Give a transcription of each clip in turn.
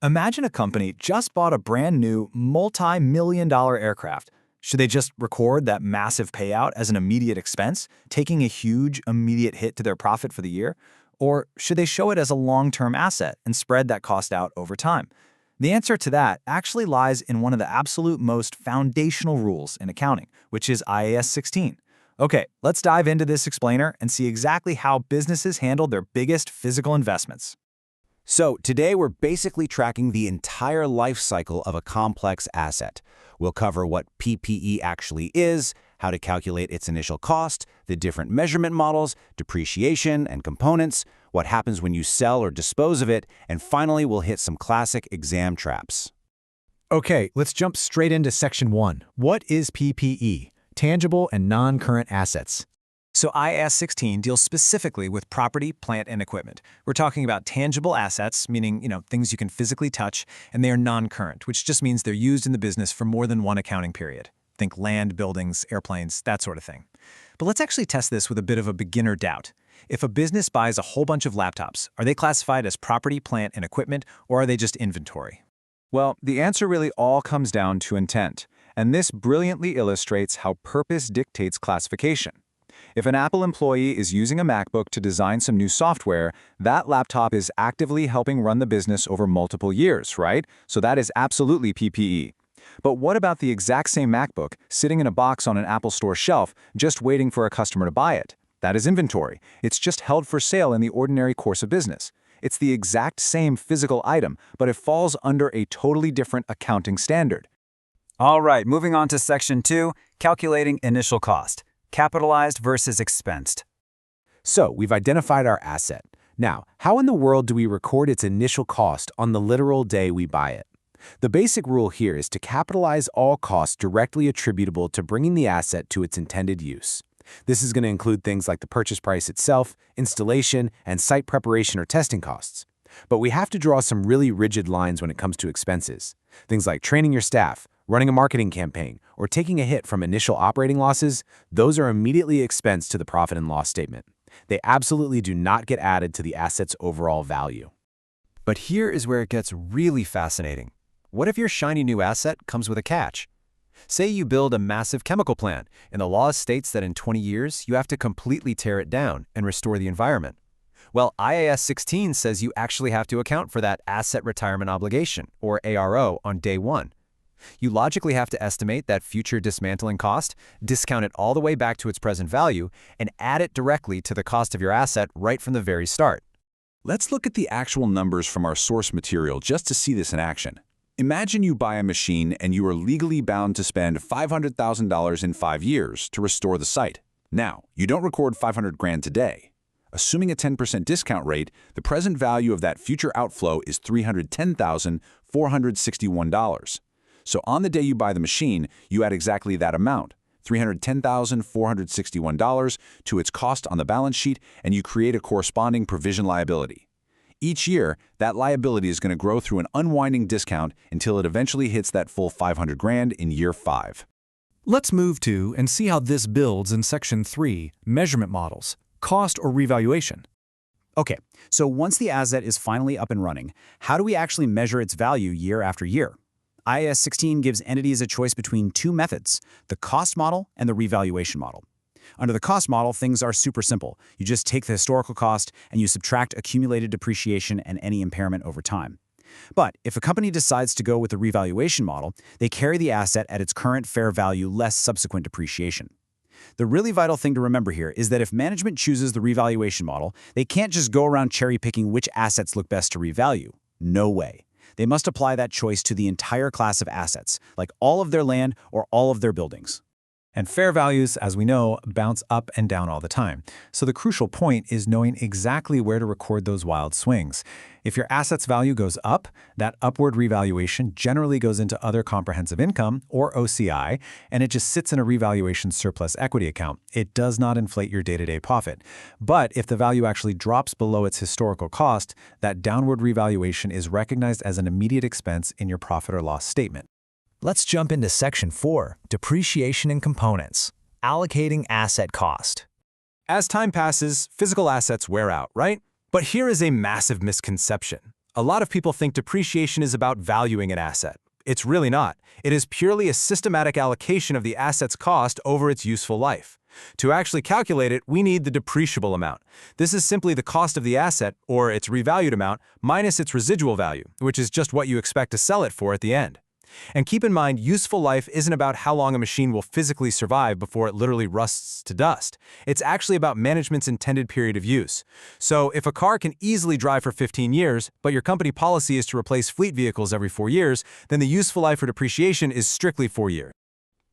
Imagine a company just bought a brand new multi-million dollar aircraft. Should they just record that massive payout as an immediate expense, taking a huge immediate hit to their profit for the year? Or should they show it as a long-term asset and spread that cost out over time? The answer to that actually lies in one of the absolute most foundational rules in accounting, which is IAS 16. Okay, let's dive into this explainer and see exactly how businesses handle their biggest physical investments. So today we're basically tracking the entire life cycle of a complex asset. We'll cover what PPE actually is, how to calculate its initial cost, the different measurement models, depreciation and components, what happens when you sell or dispose of it, and finally we'll hit some classic exam traps. Okay, let's jump straight into Section 1. What is PPE? Tangible and non-current assets. So IAS 16 deals specifically with property, plant, and equipment. We're talking about tangible assets, meaning, things you can physically touch, and they are non-current, which just means they're used in the business for more than one accounting period. Think land, buildings, airplanes, that sort of thing. But let's actually test this with a bit of a beginner doubt. If a business buys a whole bunch of laptops, are they classified as property, plant, and equipment, or are they just inventory? Well, the answer really all comes down to intent, and this brilliantly illustrates how purpose dictates classification. If an Apple employee is using a MacBook to design some new software, that laptop is actively helping run the business over multiple years, right? So that is absolutely PPE. But what about the exact same MacBook sitting in a box on an Apple Store shelf, just waiting for a customer to buy it? That is inventory. It's just held for sale in the ordinary course of business. It's the exact same physical item, but it falls under a totally different accounting standard. All right, moving on to Section 2, calculating initial cost. Capitalized versus expensed. So we've identified our asset. Now, how in the world do we record its initial cost on the literal day we buy it? The basic rule here is to capitalize all costs directly attributable to bringing the asset to its intended use. This is going to include things like the purchase price itself, installation, and site preparation or testing costs. But we have to draw some really rigid lines when it comes to expenses. Things like training your staff, running a marketing campaign, or taking a hit from initial operating losses, those are immediately expensed to the profit and loss statement. They absolutely do not get added to the asset's overall value. But here is where it gets really fascinating. What if your shiny new asset comes with a catch? Say you build a massive chemical plant, and the law states that in 20 years you have to completely tear it down and restore the environment. Well, IAS 16 says you actually have to account for that asset retirement obligation, or ARO, on day one. You logically have to estimate that future dismantling cost, discount it all the way back to its present value, and add it directly to the cost of your asset right from the very start. Let's look at the actual numbers from our source material just to see this in action. Imagine you buy a machine and you are legally bound to spend $500,000 in 5 years to restore the site. Now, you don't record $500,000 today. Assuming a 10% discount rate, the present value of that future outflow is $310,461. So on the day you buy the machine, you add exactly that amount, $310,461, to its cost on the balance sheet, and you create a corresponding provision liability. Each year, that liability is going to grow through an unwinding discount until it eventually hits that full $500,000 in year 5. Let's move to and see how this builds in Section 3, measurement models, cost or revaluation. Okay, so once the asset is finally up and running, how do we actually measure its value year after year? IAS 16 gives entities a choice between two methods, the cost model and the revaluation model. Under the cost model, things are super simple. You just take the historical cost and you subtract accumulated depreciation and any impairment over time. But if a company decides to go with the revaluation model, they carry the asset at its current fair value less subsequent depreciation. The really vital thing to remember here is that if management chooses the revaluation model, they can't just go around cherry-picking which assets look best to revalue. No way. They must apply that choice to the entire class of assets, like all of their land or all of their buildings. And fair values, as we know, bounce up and down all the time. So the crucial point is knowing exactly where to record those wild swings. If your asset's value goes up, that upward revaluation generally goes into other comprehensive income, or OCI, and it just sits in a revaluation surplus equity account. It does not inflate your day-to-day profit. But if the value actually drops below its historical cost, that downward revaluation is recognized as an immediate expense in your profit or loss statement. Let's jump into Section 4, depreciation and components, allocating asset cost. As time passes, physical assets wear out, right? But here is a massive misconception. A lot of people think depreciation is about valuing an asset. It's really not. It is purely a systematic allocation of the asset's cost over its useful life. To actually calculate it, we need the depreciable amount. This is simply the cost of the asset, or its revalued amount, minus its residual value, which is just what you expect to sell it for at the end. And keep in mind, useful life isn't about how long a machine will physically survive before it literally rusts to dust. It's actually about management's intended period of use. So if a car can easily drive for 15 years, but your company policy is to replace fleet vehicles every 4 years, then the useful life for depreciation is strictly 4 years.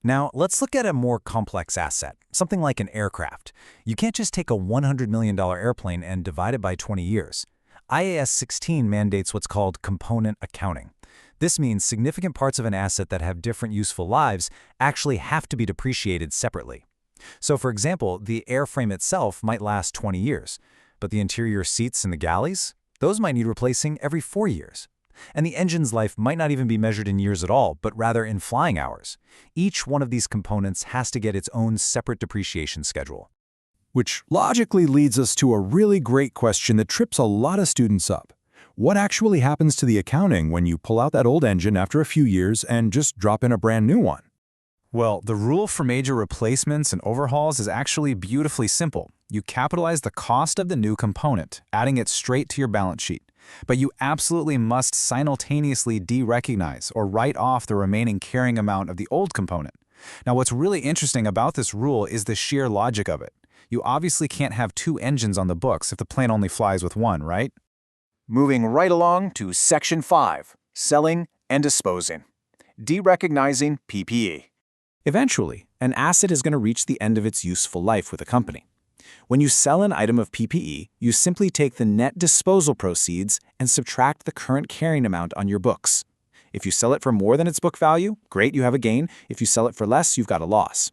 Now, let's look at a more complex asset, something like an aircraft. You can't just take a $100 million airplane and divide it by 20 years. IAS 16 mandates what's called component accounting. This means significant parts of an asset that have different useful lives actually have to be depreciated separately. So, for example, the airframe itself might last 20 years, but the interior seats in the galleys, those might need replacing every 4 years. And the engine's life might not even be measured in years at all, but rather in flying hours. Each one of these components has to get its own separate depreciation schedule. Which logically leads us to a really great question that trips a lot of students up. What actually happens to the accounting when you pull out that old engine after a few years and just drop in a brand new one? Well, the rule for major replacements and overhauls is actually beautifully simple. You capitalize the cost of the new component, adding it straight to your balance sheet. But you absolutely must simultaneously derecognize or write off the remaining carrying amount of the old component. Now, what's really interesting about this rule is the sheer logic of it. You obviously can't have 2 engines on the books if the plane only flies with one, right? Moving right along to Section 5, Selling and Disposing. Derecognizing PPE. Eventually, an asset is going to reach the end of its useful life with a company. When you sell an item of PPE, you simply take the net disposal proceeds and subtract the current carrying amount on your books. If you sell it for more than its book value, great, you have a gain. If you sell it for less, you've got a loss.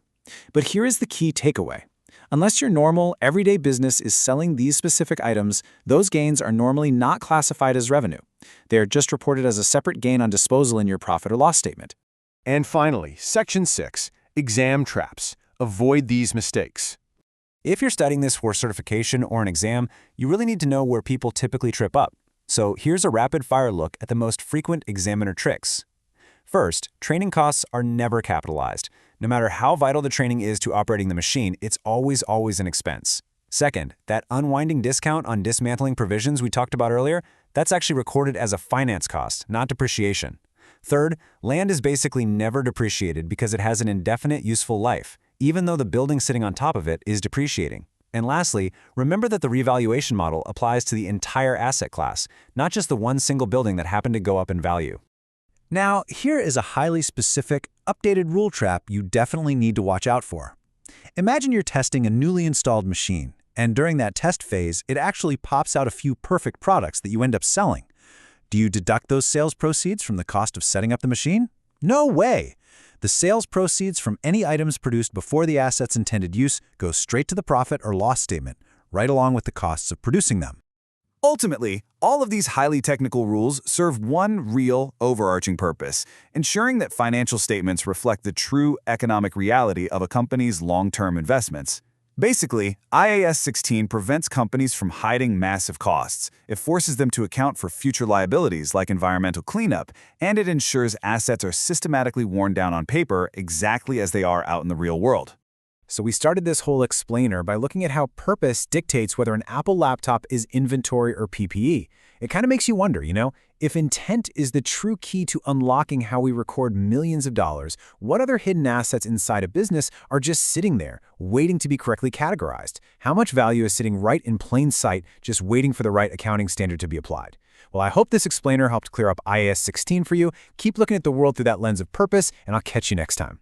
But here is the key takeaway. Unless your normal, everyday business is selling these specific items, those gains are normally not classified as revenue. They are just reported as a separate gain on disposal in your profit or loss statement. And finally, Section 6, Exam Traps. Avoid these mistakes. If you're studying this for certification or an exam, you really need to know where people typically trip up. So here's a rapid-fire look at the most frequent examiner tricks. First, training costs are never capitalized. No matter how vital the training is to operating the machine, it's always an expense. Second, that unwinding discount on dismantling provisions we talked about earlier, that's actually recorded as a finance cost, not depreciation. Third, land is basically never depreciated because it has an indefinite useful life, even though the building sitting on top of it is depreciating. And lastly, remember that the revaluation model applies to the entire asset class, not just the one single building that happened to go up in value. Now, here is a highly specific, updated rule trap you definitely need to watch out for. Imagine you're testing a newly installed machine, and during that test phase, it actually pops out a few perfect products that you end up selling. Do you deduct those sales proceeds from the cost of setting up the machine? No way! The sales proceeds from any items produced before the asset's intended use go straight to the profit or loss statement, right along with the costs of producing them. Ultimately, all of these highly technical rules serve one real, overarching purpose, ensuring that financial statements reflect the true economic reality of a company's long-term investments. Basically, IAS 16 prevents companies from hiding massive costs. It forces them to account for future liabilities like environmental cleanup, and it ensures assets are systematically worn down on paper exactly as they are out in the real world. So we started this whole explainer by looking at how purpose dictates whether an Apple laptop is inventory or PPE. It kind of makes you wonder, if intent is the true key to unlocking how we record millions of dollars, what other hidden assets inside a business are just sitting there, waiting to be correctly categorized? How much value is sitting right in plain sight, just waiting for the right accounting standard to be applied? Well, I hope this explainer helped clear up IAS 16 for you. Keep looking at the world through that lens of purpose, and I'll catch you next time.